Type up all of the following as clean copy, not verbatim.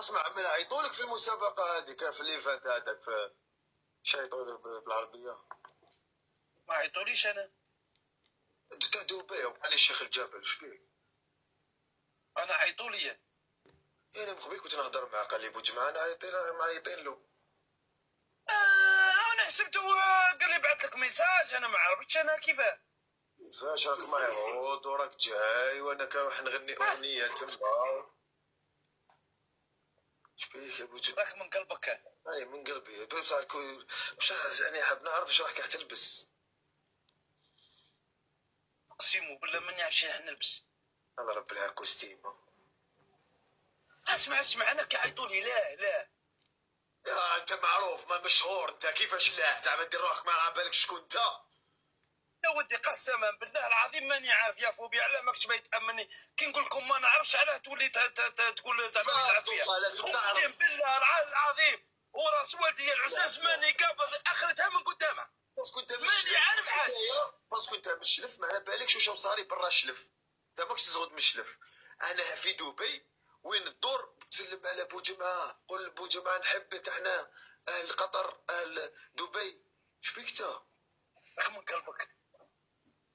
اسمع من عيطولك في المسابقه هذيك في ليفانت هذاك في شيطولك بالعربيه. ما عيطوليش انا. تاع دبي وبحال الشيخ الجبل وش بيه؟ انا عيطولي انا من قبل كنت نهضر معاه قال لي بوجمعه انا معيطين له. انا حسبته قال لي بعث لك ميساج، انا ما عرفتش انا كيفاه. كيفاش راك معيط وراك جاي وانا كنروح نغني اغنيه تما. اش بيك يا بوجمعه؟ راك من قلبك. اي من قلبي بصح مش يعني حاب نعرف اش راك تلبس. اقسم بالله ماني عارف شنو نلبس. الله رب لها كوستيم. اسمع انا كيعيطولي لا يا انت معروف ما مشهور انت كيفاش لا زعما دير روحك ما على بالك شكون انت. يا ودي قسما بالله العظيم ماني عارف يا فوبيا، علاه ماكش ما يتامني كي نقول لكم ما نعرفش علاه تولي تقول زعما نلعب فيها. لازم تعرف. اقسم بالله العظيم وراس والدي العزاز ماني قابض اخرتها من قدامها. باسكو انت ماني عارف حاجه. باسكو انت مشلف ما على بالكش واش صاري برا شلف. انت ماكش تزغد مشلف. انا في دبي وين الدور تسلم على بوجمعه قول بوجمعه نحبك احنا اهل قطر اهل دبي. شبيك انت؟ راك من قلبك.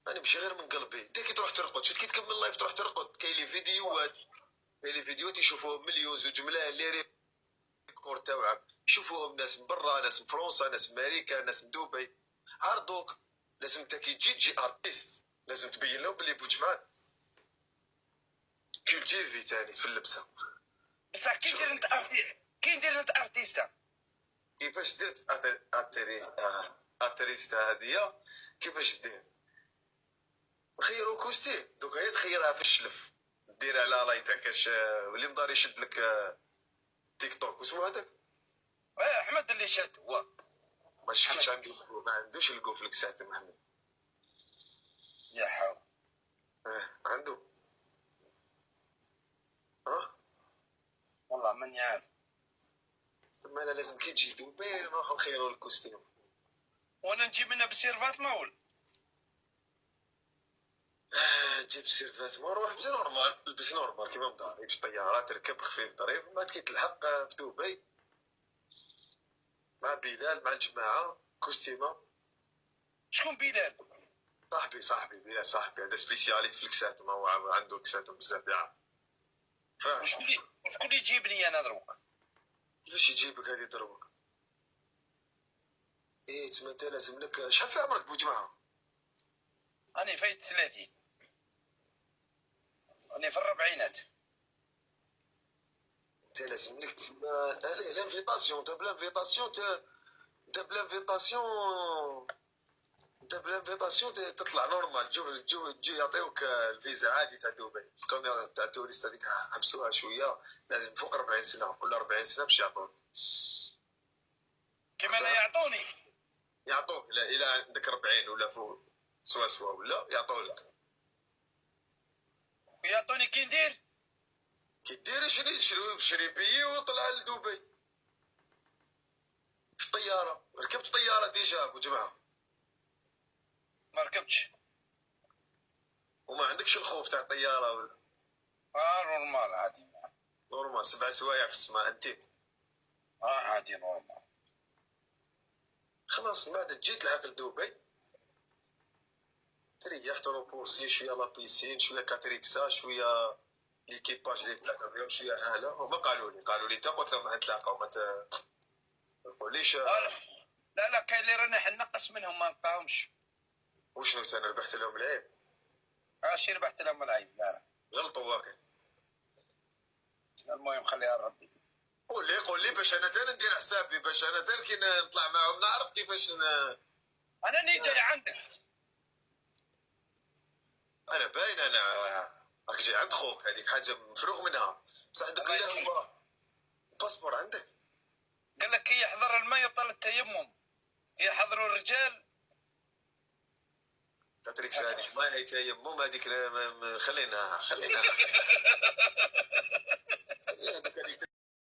انا ماشي غير من قلبي. انت كي تروح ترقد شفت كي تكمل اللايف تروح ترقد كاين لي فيديوهات يشوفوهم مليون زوج ملايين لي ريكورد تاوعك يشوفوهم ناس من برا ناس من فرنسا ناس من امريكا ناس من دبي. عرضوك لازم انت كي تجي ارتيست لازم تبين لهم بلي بوجمعه كولتيفي تاني في اللبسه. بصح كي ندير انت ارتيستا. كيفاش درت ارتيستا هادية كيفاش دير نخيرو كوستيم دوكا هي تخيرها في الشلف دير على لايتك اش واللي مدار يشد لك تيك توك وسمو هذاك. احمد اللي شاد هو. ما شكيتش ما عندوش القوف لك ساعه محمد. يا حاول. عنده. والله ماني عارف. ما انا لازم كي تجي دبي نروحو نخيرو الكوستيم. وانا نجي منها بالسيرفات ماول. جيب سيرفات ما روح بزي نورمال لبس نورمال كيما مداري في الطياره تركب خفيف ظريف ما كي تلحق في دبي مع بلال مع الجماعه كوستيمه. شكون بلال؟ صاحبي بلال صاحبي هذا سبيسياليست في الكسات ما هو عنده كسات بزاف يعرف. فاهم. شكون اللي يجيبني انا دروك؟ كيفاش يجيبك هذه دروك؟ تسمى انت لازم لك شحال في عمرك بوجمعه؟ أنا فايت 30. أنا في الربعينات. انت لازم لك تسمى لانفيتاسيون انت بلانفيتاسيون تطلع نورمال تجي يعطيوك الفيزا عادي تاع دبي باسكو تاع توريست هذيك حبسوها شويه لازم فوق 40 سنه ولا 40 سنه باش يعطوك. كيما انا يعطوك الى عندك 40 ولا فوق سوا ولا يعطولك. ويعطوني كي ندير شري بيي وطلع لدبي في الطياره. ركبت طياره ديجا بوجمعه؟ ما ركبتش. وما عندكش الخوف تاع الطياره ولا؟ نورمال عادي. نورمال 7 سوايع في السماء انت. عادي نورمال. خلاص من بعد تجي تلحق لدبي تريح تروبوسي شويه لا بيسين شويه كاتريكسا شويه ليكيباج اللي تلاقى بهم شويه اهلا. هما قالوا لي انت قلت لهم نتلاقاو ما تقوليش. لا كاين اللي راني حنقص منهم ما نلقاهمش. وشنو انا ربحت لهم العيب؟ شي ربحت لهم العيب. لا غلطوا واقع. المهم خليها لربي. قول لي باش انا تاني ندير حسابي باش انا تاني كي نطلع معاهم نعرف كيفاش انا ني جاي عندك. انا باين انا راك جاي عند خوك هذيك حاجه مفروغ منها بصح دوك الا هو الباسبور عندك. قال لك كي يحضر الماء يبطل التيمم يحضروا الرجال. كاتريكس هذيك ما هي تيمم هذيك خلينا